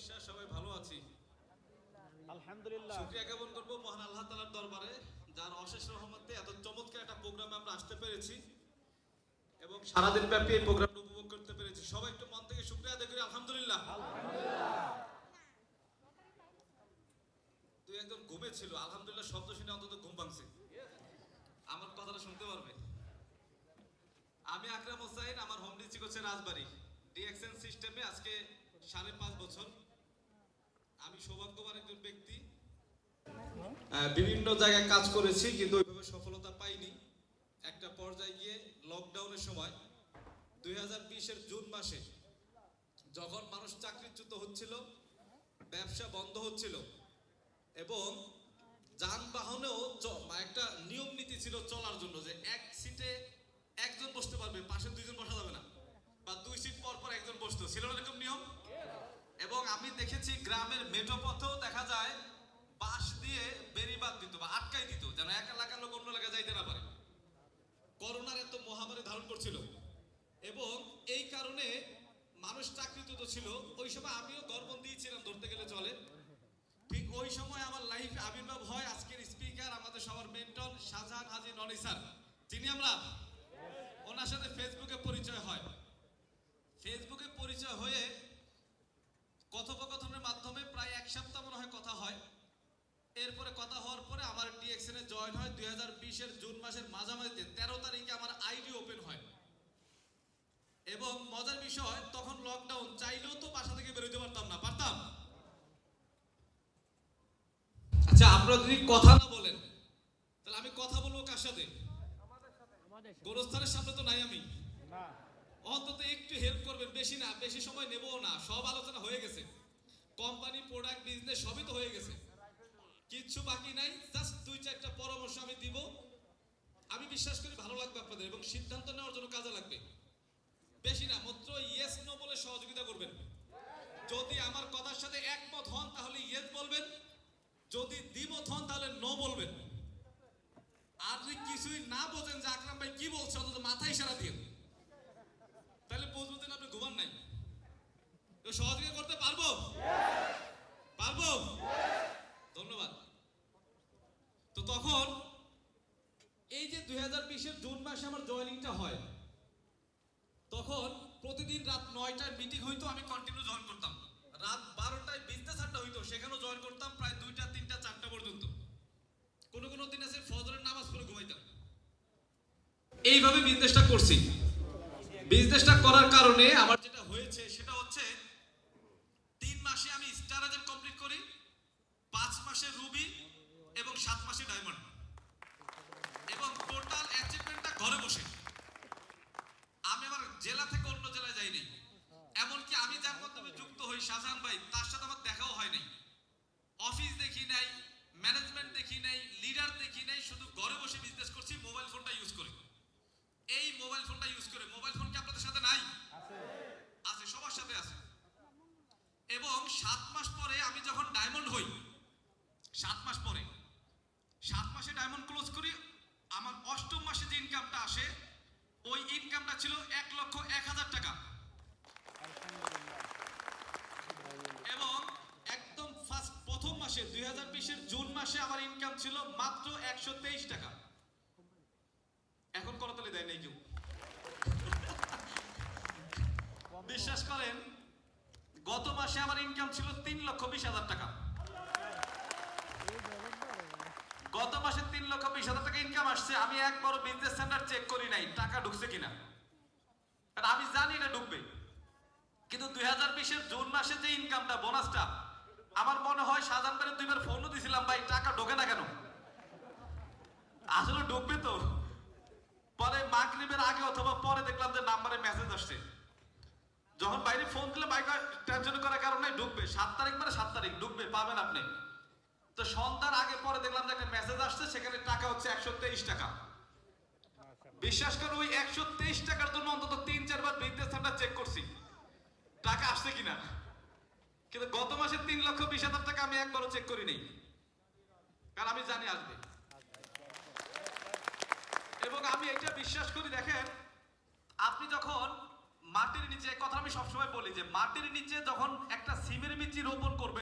বিশ্বাস সবাই ভালো আছি। আলহামদুলিল্লাহ। শুকরিয়া জ্ঞাপন করব মহান আল্লাহ তাআলার দরবারে, যার অশেষ রহমতে এত চমৎকার একটা প্রোগ্রামে আমরা আসতে পেরেছি এবং সারাদিন ব্যাপী এই প্রোগ্রামটা উপভোগ করতে পেরেছি। সবাই একটু মন থেকে শুকরিয়া আদায় করি আলহামদুলিল্লাহ। তুই একজন ঘুমে ছিল, আলহামদুলিল্লাহ শব্দ শুনে অন্তত ঘুম ভাঙছে। আমার কথাটা শুনতে পারবে। আমি আকরাম হোসাইন, আমার হোম ডিস্ট্রিক্ট হচ্ছে রাজবাড়ী। ডিএক্সএন সিস্টেমে আজকে 5.5 বছর। আমি সৌভাগ্যবান একজন ব্যক্তি, বিভিন্ন জায়গায় কাজ করেছি কিন্তু ওইভাবে সফলতা পাইনি। একটা পর্যায়ে গিয়ে লকডাউনের সময় 2020-এর জুন মাসে যখন মানুষ চাকরিচ্যুত হচ্ছিল, ব্যবসা বন্ধ হচ্ছিল এবং যানবাহনেও একটা নিয়ম নীতি ছিল চলার জন্য যে এক সিটে একজন বসতে পারবে, পাশে দুইজন বসা যাবে না, বা 2 সিট পর পর একজন বসতো, ছিল না এরকম নিয়ম। এবং আমি দেখেছি গ্রামের মেঠো পথেও দেখা যায় বাঁশ দিয়ে বেড়িবাঁধ দিত বা আটকাই দিত যেন এক এলাকার লোক অন্য এলাকায় যাইতে না পারে। করোনার এত মহামারী ধারণ করছিল এবং এই কারণে মানুষ চাকরিচ্যুত ছিল। ওই সময় আমিও ঘরবন্দি ছিলাম ধরতে গেলে চলে। ঠিক ওই সময় আমার লাইফে আবির্ভাব হয় আজকের স্পিকার, আমাদের সবার মেন্টর শাহজাহান হাজী ননি স্যার, যিনি আমরা ওনার সাথে ফেসবুকে পরিচয় হয়। ফেসবুকে পরিচয় হয়ে কথোপকথনের মাধ্যমে প্রায় 1 সপ্তাহ মনে হয় কথা হয়। এরপরে কথা হওয়ার পরে আমার ডিএক্সএন এ জয়েন হয় 2020-এর জুন মাসের মাঝামাঝিতে। 13 তারিখে আমার আইডি ওপেন হয় এবং মজার বিষয় তখন লকডাউন, চাইলেও তো বাসা থেকে বেরোতে পারতাম না, পারতাম? আচ্ছা, আপনারা যদি কথা না বলেন তাহলে আমি কথা বলবো কার সাথে? গোরস্থানের সামনে তো নাই আমি। অন্তত একটু হেল্প করবেন, বেশি না, বেশি সময় নেবও না। সব আলোচনা হয়ে গেছে, কোম্পানি, প্রোডাক্ট, বিজনেস সবই তো হয়ে গেছে, কিচ্ছু বাকি নাই। জাস্ট 2-4টা পরামর্শ আমি দিব। আমি বিশ্বাস করি ভালো লাগবে আপনাদের এবং সিদ্ধান্ত নেওয়ার জন্য কাজে লাগবে। বেশি না, মাত্র ইয়েস নো বলে সহযোগিতা করবেন। যদি আমার কথার সাথে একমত হন তাহলে ইয়েস বলবেন, যদি দ্বিমত হন তাহলে নো বলবেন। আর যদি কিছুই না বোঝেন যে আকরাম ভাই কি বলছে, অন্তত মাথায় ইশারা দিয়ে, তাহলে বুঝবেন আপনি ঘুমান নাই। তো সহযোগিতা করতে পারবো? পারবো? ধন্যবাদ। তো তখন এই যে 2020-এর জুন মাসে আমার জয়েনিংটা হয়, তখন প্রতিদিন রাত 9টায় মিটিং হইতো, আমি কন্টিনিউ জয়েন করতাম। রাত 12টায় বিজনেস আড্ডা হইতো, সেখানেও জয়েন করতাম প্রায় 2টা 3টা 4টা পর্যন্ত। কোনো কোনো দিন আছে ফজরের নামাজ পড়ে ঘুমাইতাম। এইভাবে বিজনেসটা করছি। বিজনেসটা করার কারণে আমার যেটা হয়েছে সেটা হচ্ছে 3 মাসে আমি স্টার এজেন্ট কমপ্লিট করি, 5 মাসে রুবি এবং 7 মাসে ডায়মন্ড, এবং টোটাল অ্যাচিভমেন্টটা ঘরে বসে। আমি আমার জেলা থেকে অন্য জেলায় যাইনি। এমনকি আমি যার মাধ্যমে যুক্ত হই শাহজাহান ভাই, তার সাথে আমার দেখাও হয় নাই। অফিস দেখি নাই, ম্যানেজমেন্ট দেখি নাই, লিডার দেখি নাই, শুধু ঘরে বসে বিজনেস করছি মোবাইল ফোনটা ইউজ করে। এই মোবাইল ফোনটা ইউজ করে, মোবাইল ফোন কি আপনাদের সাথে নাই? আছে, সবার সাথে আছে। এবং 7 মাস পরে আমি যখন ডায়মন্ড হই, 7 মাস পরে, 7 মাসে ডায়মন্ড ক্লোজ করি, আমার 8ম মাসে যে ইনকামটা আসে ওই ইনকামটা ছিল 1,01,000 টাকা। এবং একদম প্রথম মাসে 2020-এর জুন মাসে আমার ইনকাম ছিল মাত্র 123 টাকা। এখন করতালি দেয় নাই কেউ। বিশ্বাস করেন, গত মাসে আমার ইনকাম ছিল 3,20,000 টাকা। গত মাসে 3,20,000 টাকা ইনকাম আসছে। আমি একবারও বিজনেস সেন্টার চেক করি নাই টাকা ঢুকছে কিনা, কারণ আমি জানি এটা ঢুকবে। কিন্তু 2020-এর জুন মাসে যে ইনকামটা, বোনাসটা, আমার মনে হয় শাহজাহান ভাইয়ের 2বার ফোনও দিছিলাম, ভাই টাকা ঢোকে না কেন? আসলে ঢুকবে তো। পরে মাগরিবের আগে অথবা পরে দেখলাম যে নাম্বারে মেসেজ আসছে। যখন বাইরে ফোন দিলে ভাই টেনশন করার কারণে ঢুকবে 7 তারিখ, মানে 7 তারিখ ঢুকবে, পাবেন আপনি। তো সন্ধ্যার আগে পরে দেখলাম যে একটা মেসেজ আসছে, সেখানে টাকা হচ্ছে 123 টাকা। বিশ্বাস করো, ওই 123 টাকার জন্য অন্তত 3-4 বার বিজনেস সেন্টার চেক করছি টাকা আসছে কিনা। কিন্তু গত মাসে 3,20,000 টাকা আমি একবারও চেক করি নাই, কারণ আমি জানি আসবে। এবং আমি এটা বিশ্বাস করি, দেখেন, আপনি যখন মাটির নিচে, কথা আমি সবসময় বলি যে মাটির নিচে যখন একটা সিমের বীজ রোপণ করবেন।